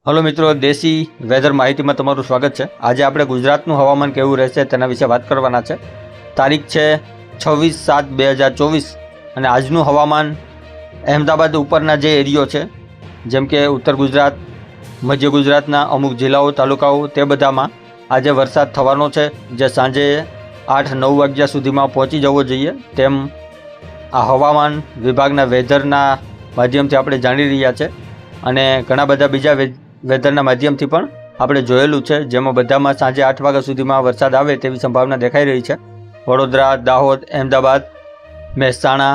Hello મિત્રો, દેશી weather માહિતીમાં તમારું સ્વાગત છે। આજે આપણે ગુજરાતનું હવામાન કેવું રહેશે તેના વિશે વાત કરવાના છે। તારીખ છે 26/7/2024 અને આજનું હવામાન અહેમદાબાદ ઉપરના જે એરિયો છે, જેમ કે ઉત્તર ગુજરાત, મધ્ય ગુજરાતના અમુક જિલ્લાઓ, તાલુકાઓ, તે બધામાં આજે વરસાદ થવાનો છે, જે સાંજે 8-9 વાગ્યા સુધીમાં પહોંચી જવો જોઈએ તેમ આ હવામાન વિભાગના વેધરના માધ્યમથી આપણે જાણી રહ્યા છે। અને ઘણા બધા બીજા વેધરના માધ્યમથી પણ આપણે જોયેલું છે, જેમાં બધામાં સાંજે 8 વાગ્યા સુધીમાં વરસાદ આવે તેવી સંભાવના દેખાઈ રહી છે। વડોદરા, દાહોદ, અહેમદાબાદ, મહેસાણા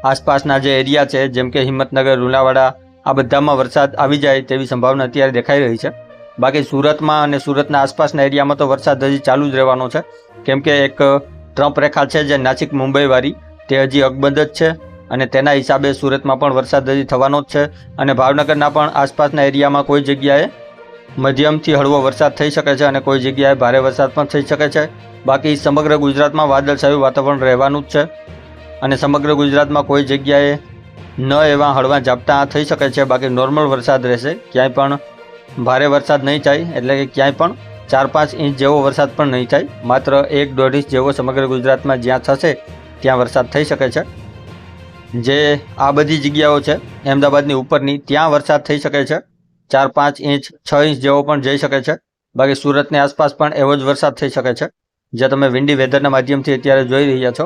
આસપાસના જે એરિયા છે, જેમ કે હિંમતનગર, લુણાવાડા, આ બધામાં વરસાદ આવી જાય તેવી સંભાવના અત્યારે દેખાઈ રહી છે। બાકી સુરતમાં અને સુરતના આસપાસના એરિયામાં તો વરસાદ હજી ચાલુ જ રહેવાનો છે, કેમ કે એક ટ્રમ્પ રેખા છે જે નાસિક મુંબઈવાળી, તે હજી અકબંધ જ છે અને તેના હિસાબે સુરતમાં પણ વરસાદ હજી થવાનો જ છે। અને ભાવનગરના પણ આસપાસના એરિયામાં કોઈ જગ્યાએ મધ્યમથી હળવો વરસાદ થઈ શકે છે અને કોઈ જગ્યાએ ભારે વરસાદ પણ થઈ શકે છે। બાકી સમગ્ર ગુજરાતમાં વાદળછાયું વાતાવરણ રહેવાનું જ છે અને સમગ્ર ગુજરાતમાં કોઈ જગ્યાએ ન એવા હળવા ઝાપટા થઈ શકે છે। બાકી નોર્મલ વરસાદ રહેશે, ક્યાંય પણ ભારે વરસાદ નહીં થાય, એટલે કે ક્યાંય પણ 4-5 ઇંચ જેવો વરસાદ પણ નહીં થાય, માત્ર 1-1.5 ઇંચ જેવો સમગ્ર ગુજરાતમાં જ્યાં થશે ત્યાં વરસાદ થઈ શકે છે। જે આ બધી જગ્યાઓ છે અહેમદાબાદની ઉપરની, ત્યાં વરસાદ થઈ શકે છે, 4-5 ઇંચ, 6 ઇંચ જેવો પણ જઈ શકે છે। બાકી સુરતની આસપાસ પણ એવો જ વરસાદ થઈ શકે છે, જે તમે વિન્ડી વેધરના માધ્યમથી અત્યારે જોઈ રહ્યા છો।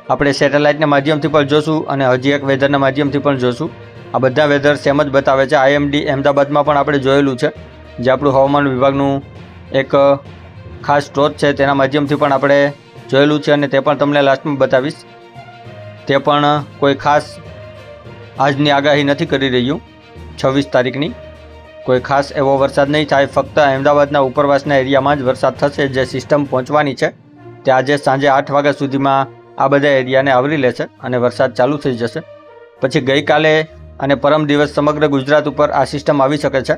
આપણે સેટેલાઇટના માધ્યમથી પણ જોશું અને હજી એક વેધરના માધ્યમથી પણ જોશું। આ બધા વેધર સેમ જ બતાવે છે। IMD અહેમદાબાદમાં પણ આપણે જોયેલું છે, જે આપણું હવામાન વિભાગનું એક ખાસ સ્ત્રોત છે, તેના માધ્યમથી પણ આપણે જોયેલું છે અને તે પણ તમને લાસ્ટમાં બતાવીશ। તે પણ કોઈ ખાસ આજની આગાહી નથી કરી રહ્યું, 26 તારીખની કોઈ ખાસ એવો વરસાદ નહીં થાય, ફક્ત અહેમદાબાદના ઉપરવાસના એરિયામાં જ વરસાદ થશે। જે સિસ્ટમ પહોંચવાની છે તે આજે સાંજે 8 વાગ્યા સુધીમાં આ બધા એરિયાને આવરી લેશે અને વરસાદ ચાલુ થઈ જશે। પછી ગઈકાલે અને પરમ દિવસ સમગ્ર ગુજરાત ઉપર આ સિસ્ટમ આવી શકે છે,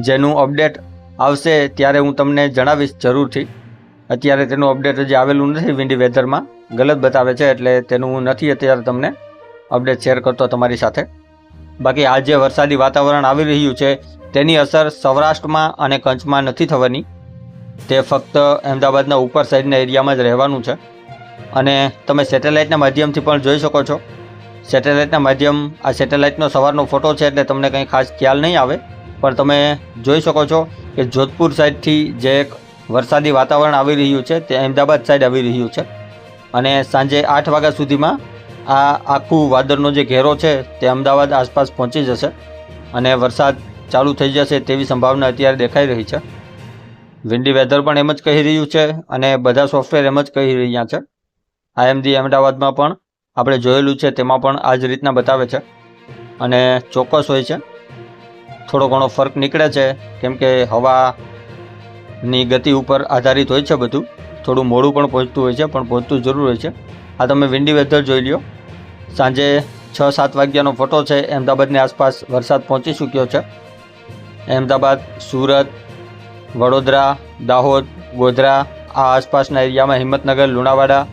જેનું અપડેટ આવશે ત્યારે હું તમને જણાવીશ જરૂરથી। અત્યારે તેનું અપડેટ હજી આવેલું નથી, વિન્ડી વેધરમાં ગલત બતાવે છે, એટલે તેનું હું નથી અત્યારે તમને અપડેટ શેર કરતો તમારી સાથે। બાકી આ જે વરસાદી વાતાવરણ આવી રહ્યું છે તેની અસર સૌરાષ્ટ્રમાં અને કચ્છમાં નથી થવાની, તે ફક્ત અહેમદાબાદના ઉપર સાઈડના એરિયામાં જ રહેવાનું છે। અને તમે સેટેલાઇટના માધ્યમથી પણ જોઈ શકો છો। સેટેલાઇટના માધ્યમ, આ સેટેલાઇટનો સવારનો ફોટો છે એટલે તમને કંઈ ખાસ ખ્યાલ નહીં આવે, પણ તમે જોઈ શકો છો કે જોધપુર સાઈડથી જે એક વરસાદી વાતાવરણ આવી રહ્યું છે તે અહેમદાબાદ સાઈડ આવી રહ્યું છે અને સાંજે 8 વાગ્યા સુધીમાં આ આખું વાદળનો જે ઘેરો છે તે અમદાવાદ આસપાસ પહોંચી જશે અને વરસાદ ચાલુ થઈ જશે તેવી સંભાવના અત્યારે દેખાઈ રહી છે। વિન્ડી વેધર પણ એમ જ કહી રહ્યું છે અને બધા સોફ્ટવેર એમ જ કહી રહ્યા છે। IMD અહેમદાબાદમાં પણ આપણે જોયેલું છે, તેમાં પણ આ જ રીતના બતાવે છે અને ચોક્કસ હોય છે। થોડો ઘણો ફરક નીકળે છે, કેમ કે હવાની ગતિ ઉપર આધારિત હોય છે બધું, થોડું મોડું પણ પહોંચતું હોય છે, પણ પહોંચતું જરૂર હોય છે। આ તમે વિન્ડી વેધર જોઈ લ્યો, સાંજે 6-7 વાગ્યાનો ફોટો છે। અહેમદાબાદની આસપાસ વરસાદ પહોંચી ચૂક્યો છે। અહેમદાબાદ, સુરત, વડોદરા, દાહોદ, ગોધરા, આ આસપાસના એરિયામાં, હિંમતનગર, લુણાવાડા,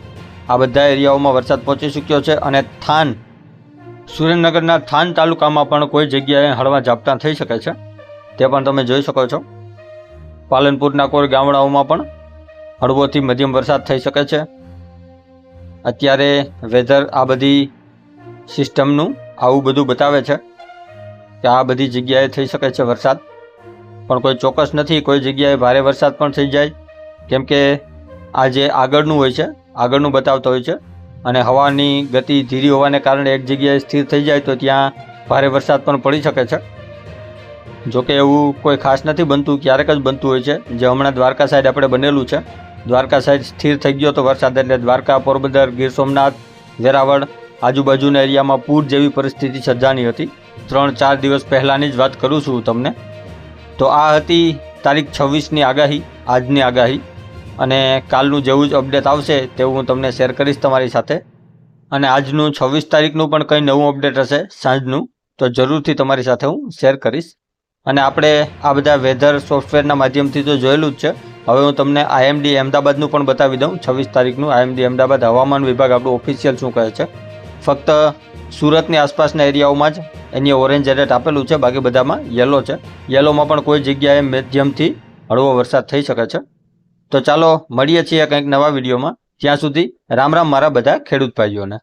આ બધા એરિયાઓમાં વરસાદ પહોંચી ચૂક્યો છે અને થાન, સુરેન્દ્રનગરના થાન તાલુકામાં પણ કોઈ જગ્યાએ હળવા ઝાપટા થઈ શકે છે, તે પણ તમે જોઈ શકો છો। પાલનપુરના કોઈ ગામડાઓમાં પણ હળવોથી મધ્યમ વરસાદ થઈ શકે છે। અત્યારે વેધર આ બધી સિસ્ટમનું આવું બધું બતાવે છે કે આ બધી જગ્યાએ થઈ શકે છે વરસાદ, પણ કોઈ ચોક્કસ નથી। કોઈ જગ્યાએ ભારે વરસાદ પણ થઈ જાય, કેમ કે આ જે આગળનું હોય છે, આગળનું બતાવતો હોય છે અને હવાની ગતિ ધીરી હોવાને કારણે એક જગ્યાએ સ્થિર થઈ જાય તો ત્યાં ભારે વરસાદ પણ પડી શકે છે। જોકે એવું કોઈ ખાસ નથી બનતું, ક્યારેક જ બનતું હોય છે, જે હમણાં દ્વારકા સાઈડ આપણે બનેલું છે। દ્વારકા સાઈડ સ્થિર થઈ ગયો તો વરસાદ, એટલે દ્વારકા, પોરબંદર, ગીર સોમનાથ, વેરાવળ, આજુબાજુના એરિયામાં પૂર જેવી પરિસ્થિતિ સર્જાની હતી। 3-4 દિવસ પહેલાંની જ વાત કરું છું તમને। તો આ હતી તારીખ 26ની આગાહી, આજની આગાહી, અને કાલનું જેવું જ અપડેટ આવશે તેવું હું તમને શેર કરીશ તમારી સાથે। અને આજનું 26 તારીખનું પણ કંઈ નવું અપડેટ હશે સાંજનું, તો જરૂરથી તમારી સાથે હું શેર કરીશ। અને આપણે આ બધા વેધર સોફ્ટવેરના માધ્યમથી તો જોયેલું જ છે, હવે હું તમને IMD અહેમદાબાદનું પણ બતાવી દઉં। 26 તારીખનું IMD અહેમદાબાદ હવામાન વિભાગ આપણું ઓફિશિયલ શું કહે છે। ફક્ત સુરતની આસપાસના એરિયાઓમાં જ એની ઓરેન્જ એલર્ટ આપેલું છે, બાકી બધામાં યલો છે. યલોમાં પણ કોઈ જગ્યાએ મધ્યમથી હળવો વરસાદ થઈ શકે છે. તો ચાલો મળીએ છીએ કંઈક નવા વિડીયોમાં. ત્યાં સુધી રામ રામ મારા બધા ખેડૂત ભાઈઓને.